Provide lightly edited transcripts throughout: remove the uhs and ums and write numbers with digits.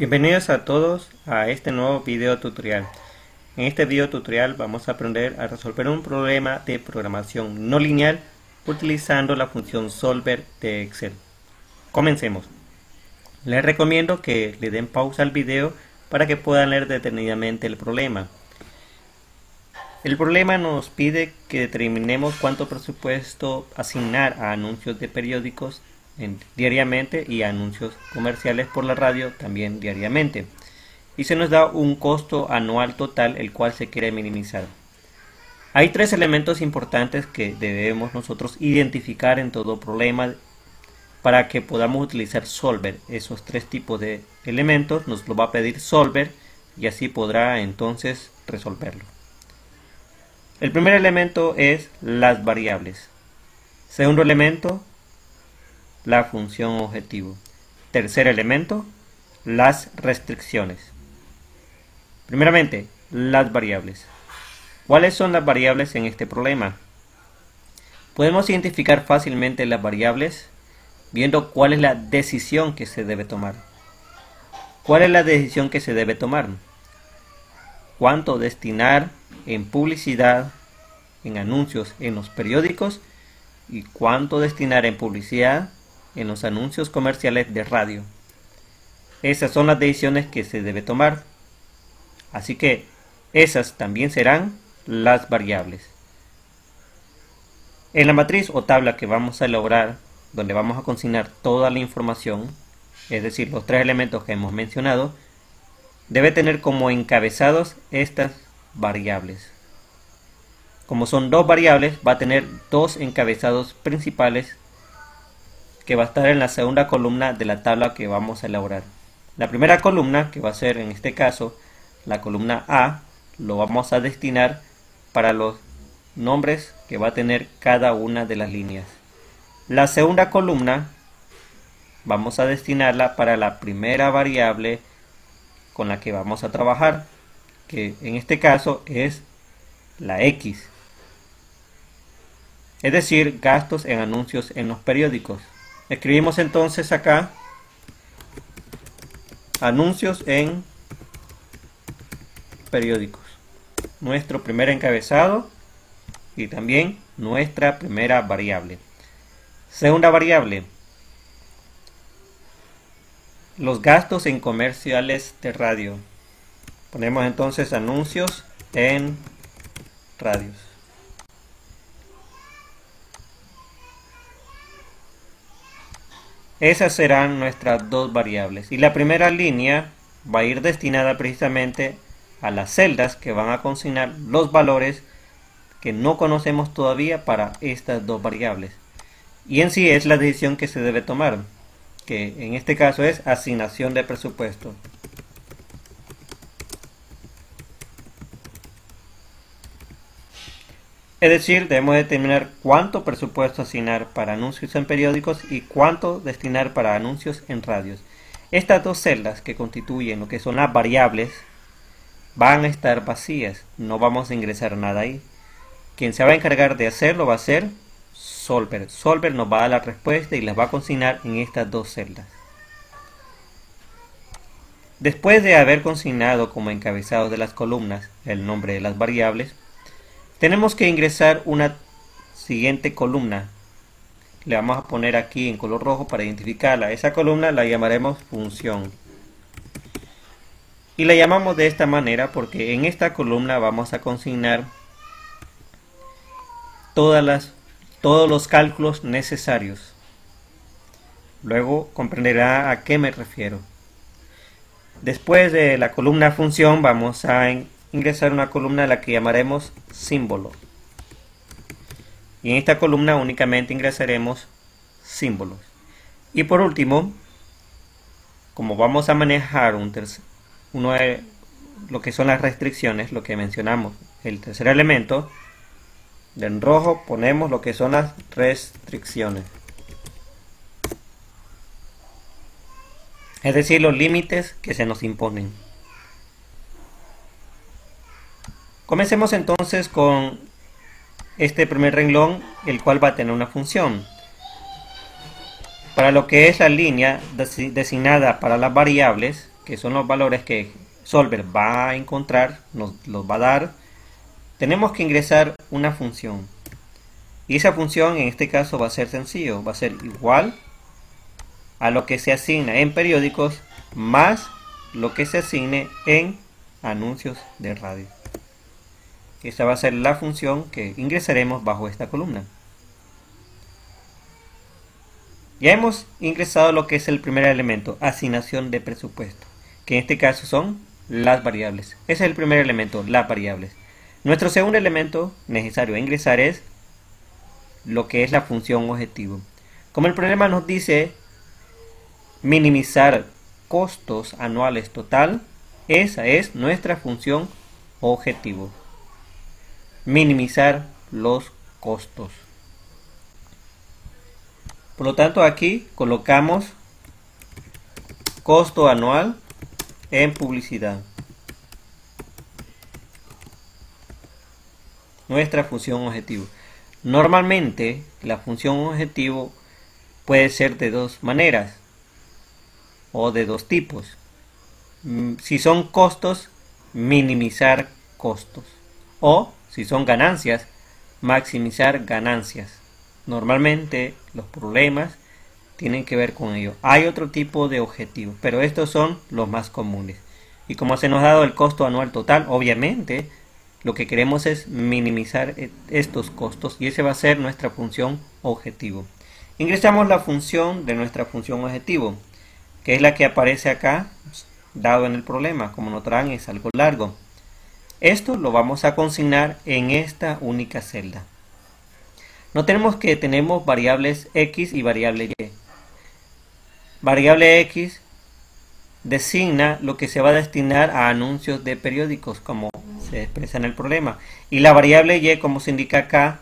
Bienvenidos a todos a este nuevo video tutorial. En este video tutorial vamos a aprender a resolver un problema de programación no lineal utilizando la función solver de Excel. Comencemos. Les recomiendo que le den pausa al video para que puedan leer detenidamente el problema. El problema nos pide que determinemos cuánto presupuesto asignar a anuncios de periódicos diariamente y a anuncios comerciales por la radio también diariamente. Y se nos da un costo anual total el cual se quiere minimizar. Hay tres elementos importantes que debemos nosotros identificar en todo problema para que podamos utilizar solver. Esos tres tipos de elementos nos lo va a pedir solver y así podrá entonces resolverlo. El primer elemento es las variables. Segundo elemento, la función objetivo. Tercer elemento, las restricciones. Primeramente, las variables. ¿Cuáles son las variables en este problema? Podemos identificar fácilmente las variables viendo cuál es la decisión que se debe tomar. ¿Cuál es la decisión que se debe tomar? ¿Cuánto destinar en publicidad, en anuncios en los periódicos y cuánto destinar en publicidad en los anuncios comerciales de radio? Esas son las decisiones que se debe tomar. Así que esas también serán las variables. En la matriz o tabla que vamos a elaborar, donde vamos a consignar toda la información, es decir, los tres elementos que hemos mencionado, debe tener como encabezados estas variables. Como son dos variables, va a tener dos encabezados principales que va a estar en la segunda columna de la tabla que vamos a elaborar. La primera columna, que va a ser en este caso la columna A, lo vamos a destinar para los nombres que va a tener cada una de las líneas. La segunda columna vamos a destinarla para la primera variable con la que vamos a trabajar, que en este caso es la X, es decir, gastos en anuncios en los periódicos. Escribimos entonces acá anuncios en periódicos, nuestro primer encabezado y también nuestra primera variable. Segunda variable, los gastos en comerciales de radio. Ponemos entonces anuncios en radios. Esas serán nuestras dos variables. Y la primera línea va a ir destinada precisamente a las celdas que van a consignar los valores que no conocemos todavía para estas dos variables. Y en sí es la decisión que se debe tomar, que en este caso es asignación de presupuesto. Es decir, debemos determinar cuánto presupuesto asignar para anuncios en periódicos y cuánto destinar para anuncios en radios. Estas dos celdas que constituyen lo que son las variables van a estar vacías, no vamos a ingresar nada ahí. Quien se va a encargar de hacerlo va a ser solver. Solver nos va a dar la respuesta y las va a consignar en estas dos celdas. Después de haber consignado como encabezados de las columnas el nombre de las variables, tenemos que ingresar una siguiente columna. Le vamos a poner aquí en color rojo para identificarla. Esa columna la llamaremos función. Y la llamamos de esta manera porque en esta columna vamos a consignar todos los cálculos necesarios. Luego comprenderá a qué me refiero. Después de la columna función vamos a ingresar una columna a la que llamaremos símbolo. Y en esta columna únicamente ingresaremos símbolos. Y por último, como vamos a manejar lo que son las restricciones, lo que mencionamos, el tercer elemento, en rojo ponemos lo que son las restricciones. Es decir, los límites que se nos imponen. Comencemos entonces con este primer renglón, el cual va a tener una función. Para lo que es la línea designada para las variables, que son los valores que Solver va a encontrar, nos los va a dar, tenemos que ingresar una función. Y esa función en este caso va a ser sencillo, va a ser igual a lo que se asigna en periódicos más lo que se asigne en anuncios de radio. Esta va a ser la función que ingresaremos bajo esta columna. Ya hemos ingresado lo que es el primer elemento, asignación de presupuesto, que en este caso son las variables. Ese es el primer elemento, las variables. Nuestro segundo elemento necesario a ingresar es lo que es la función objetivo. Como el problema nos dice minimizar costos anuales total, esa es nuestra función objetivo. Minimizar los costos. Por lo tanto, aquí colocamos costo anual en publicidad. Nuestra función objetivo. Normalmente, la función objetivo puede ser de dos maneras o de dos tipos. Si son costos, minimizar costos. O si son ganancias, maximizar ganancias. Normalmente los problemas tienen que ver con ello. Hay otro tipo de objetivos, pero estos son los más comunes. Y como se nos ha dado el costo anual total, obviamente lo que queremos es minimizar estos costos y ese va a ser nuestra función objetivo. Ingresamos la función de nuestra función objetivo, que es la que aparece acá, dado en el problema. Como notarán, es algo largo. Esto lo vamos a consignar en esta única celda. Notemos que tenemos variables X y variable Y. Variable X designa lo que se va a destinar a anuncios de periódicos, como se expresa en el problema. Y la variable Y, como se indica acá,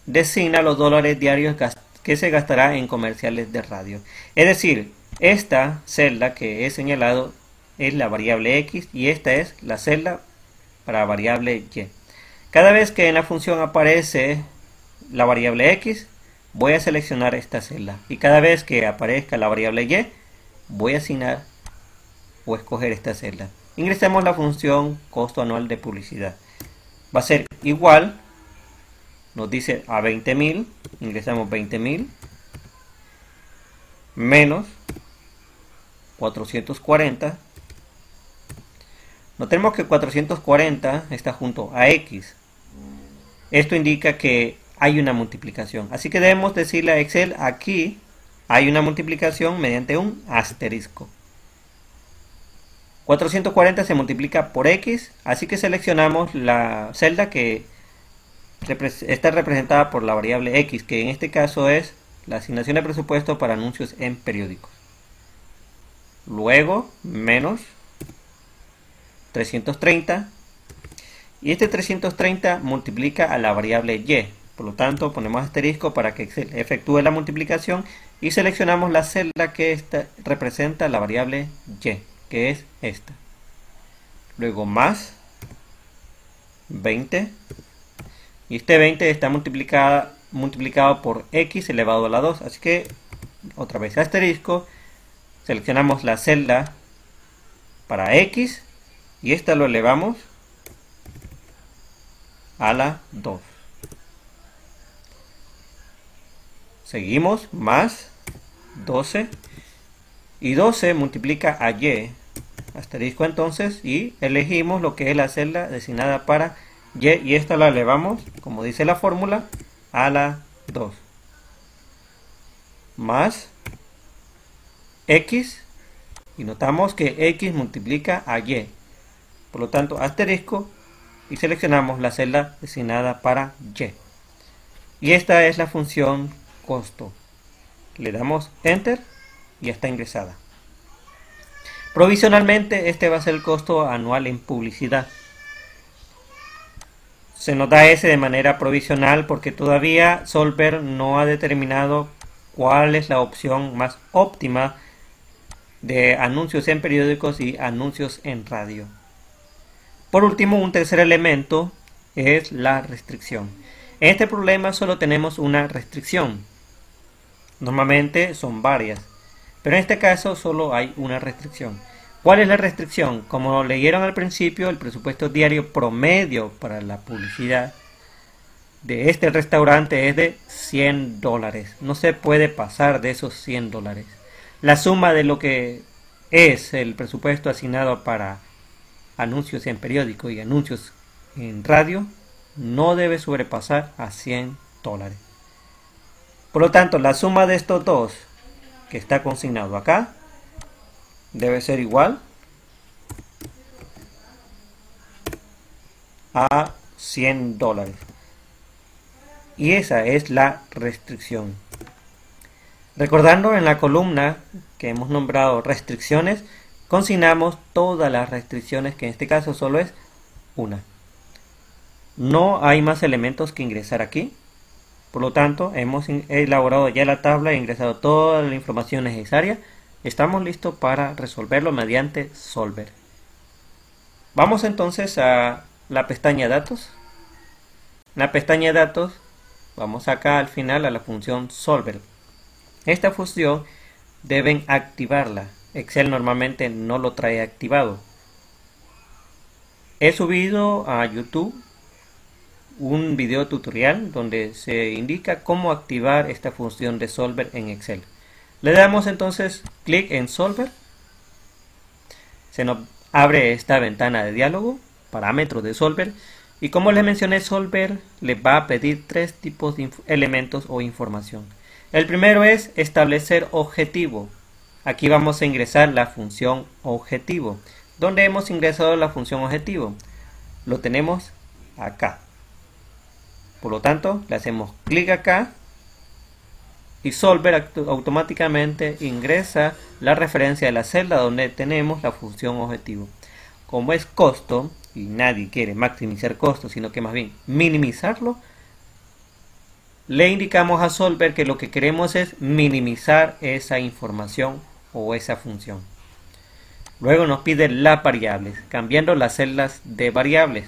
designa los dólares diarios que se gastará en comerciales de radio. Es decir, esta celda que he señalado es la variable X y esta es la celda para variable Y. Cada vez que en la función aparece la variable X, voy a seleccionar esta celda. Y cada vez que aparezca la variable Y, voy a asignar o escoger esta celda. Ingresemos la función costo anual de publicidad. Va a ser igual, nos dice a 20.000, ingresamos 20.000, menos 440. Notemos que 440 está junto a X. Esto indica que hay una multiplicación. Así que debemos decirle a Excel, aquí hay una multiplicación mediante un asterisco. 440 se multiplica por X, así que seleccionamos la celda que está representada por la variable X, que en este caso es la asignación de presupuesto para anuncios en periódicos. Luego, menos 330. Y este 330 multiplica a la variable Y. Por lo tanto, ponemos asterisco para que Excel efectúe la multiplicación y seleccionamos la celda que representa la variable Y, que es esta. Luego más 20. Y este 20 está multiplicado por X elevado a la 2. Así que, otra vez asterisco, seleccionamos la celda para X y esta lo elevamos a la 2. Seguimos, más 12. Y 12 multiplica a Y. Asterisco entonces y elegimos lo que es la celda designada para Y. Y esta la elevamos, como dice la fórmula, a la 2. Más X. Y notamos que X multiplica a Y. Por lo tanto, asterisco y seleccionamos la celda designada para Y. Y esta es la función costo. Le damos Enter y ya está ingresada. Provisionalmente este va a ser el costo anual en publicidad. Se nos da ese de manera provisional porque todavía Solver no ha determinado cuál es la opción más óptima de anuncios en periódicos y anuncios en radio. Por último, un tercer elemento es la restricción. En este problema solo tenemos una restricción. Normalmente son varias, pero en este caso solo hay una restricción. ¿Cuál es la restricción? Como leyeron al principio, el presupuesto diario promedio para la publicidad de este restaurante es de $100. No se puede pasar de esos $100. La suma de lo que es el presupuesto asignado para anuncios en periódico y anuncios en radio no debe sobrepasar a $100. Por lo tanto, la suma de estos dos que está consignado acá debe ser igual a $100. Y esa es la restricción. Recordando, en la columna que hemos nombrado restricciones, consignamos todas las restricciones, que en este caso solo es una. No hay más elementos que ingresar aquí. Por lo tanto, hemos elaborado ya la tabla e ingresado toda la información necesaria. Estamos listos para resolverlo mediante Solver. Vamos entonces a la pestaña Datos. En la pestaña Datos vamos acá al final a la función Solver. Esta función deben activarla. Excel normalmente no lo trae activado. He subido a YouTube un video tutorial donde se indica cómo activar esta función de Solver en Excel. Le damos entonces clic en Solver. Se nos abre esta ventana de diálogo, parámetros de Solver. Y como les mencioné, Solver le va a pedir tres tipos de elementos o información. El primero es establecer objetivo. Aquí vamos a ingresar la función objetivo. ¿Dónde hemos ingresado la función objetivo? Lo tenemos acá. Por lo tanto, le hacemos clic acá y Solver automáticamente ingresa la referencia de la celda donde tenemos la función objetivo. Como es costo, y nadie quiere maximizar costos, sino que más bien minimizarlo, le indicamos a Solver que lo que queremos es minimizar esa información o esa función. Luego nos pide las variables, cambiando las celdas de variables.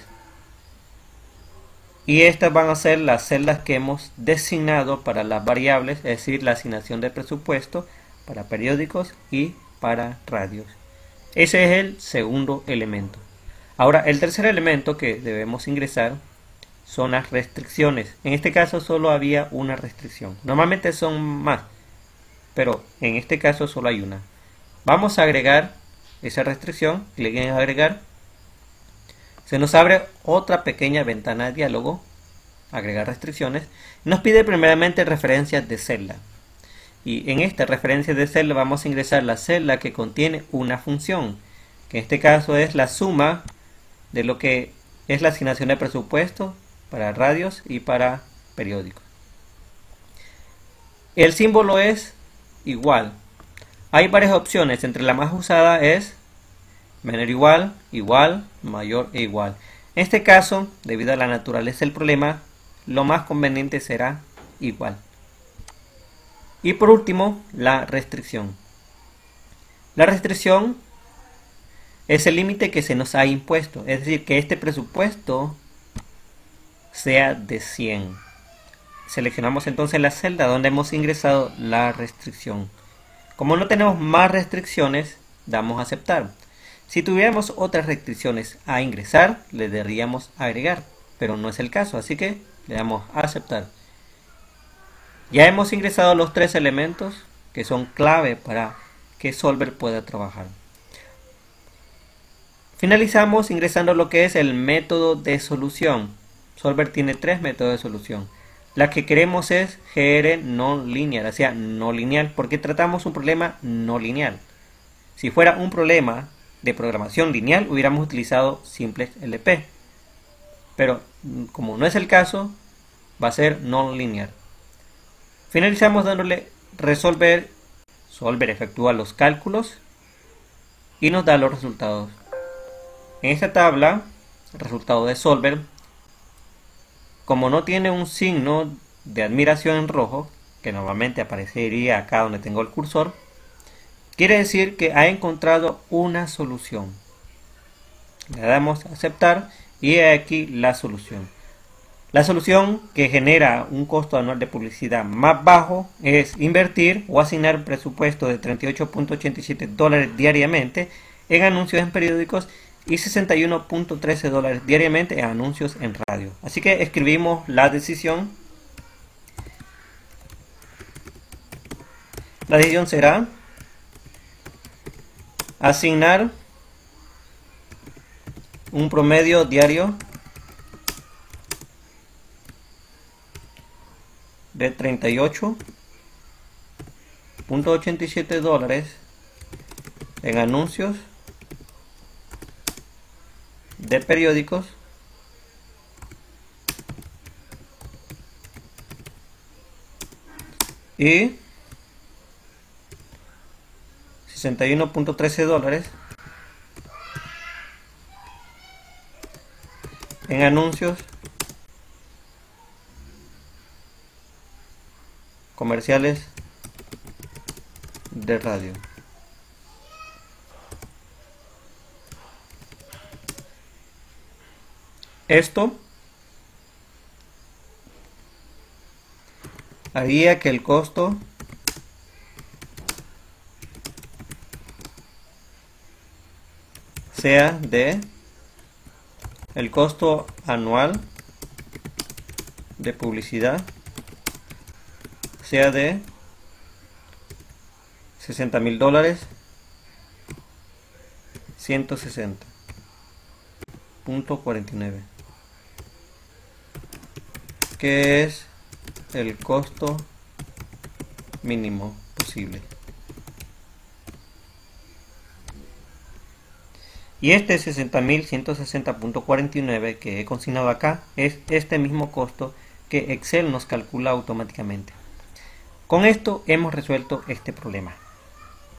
Y estas van a ser las celdas que hemos designado para las variables, es decir, la asignación de presupuesto para periódicos y para radios. Ese es el segundo elemento. Ahora, el tercer elemento que debemos ingresar son las restricciones. En este caso solo había una restricción. Normalmente son más, pero en este caso solo hay una. Vamos a agregar esa restricción, clic en agregar. Se nos abre otra pequeña ventana de diálogo, agregar restricciones. Nos pide primeramente referencias de celda. Y en esta referencia de celda vamos a ingresar la celda que contiene una función, que en este caso es la suma de lo que es la asignación de presupuesto para radios y para periódicos. El símbolo es igual. Hay varias opciones, entre la más usada es menor igual, igual, mayor e igual. En este caso, debido a la naturaleza del problema, lo más conveniente será igual. Y por último, la restricción. La restricción es el límite que se nos ha impuesto, es decir, que este presupuesto sea de 100. Seleccionamos entonces la celda donde hemos ingresado la restricción. Como no tenemos más restricciones, damos a aceptar. Si tuviéramos otras restricciones a ingresar, le daríamos a agregar, pero no es el caso, así que le damos a aceptar. Ya hemos ingresado los tres elementos que son clave para que Solver pueda trabajar. Finalizamos ingresando lo que es el método de solución. Solver tiene tres métodos de solución. La que queremos es GR no lineal, o sea, no lineal, porque tratamos un problema no lineal. Si fuera un problema de programación lineal, hubiéramos utilizado simplex LP. Pero como no es el caso, va a ser no lineal. Finalizamos dándole resolver. Solver efectúa los cálculos y nos da los resultados. En esta tabla, el resultado de Solver, como no tiene un signo de admiración en rojo, que normalmente aparecería acá donde tengo el cursor, quiere decir que ha encontrado una solución. Le damos a aceptar y aquí la solución. La solución que genera un costo anual de publicidad más bajo es invertir o asignar presupuesto de $38.87 diariamente en anuncios en periódicos y $61.13 diariamente en anuncios en radio. Así que escribimos la decisión. La decisión será asignar un promedio diario de $38.87 en anuncios de periódicos y $61.13 en anuncios comerciales de radio. Esto haría que el costo sea de el costo anual de publicidad sea de $60,000, 160.49, que es el costo mínimo posible. Y este 60.160.49 que he consignado acá es este mismo costo que Excel nos calcula automáticamente. Con esto hemos resuelto este problema.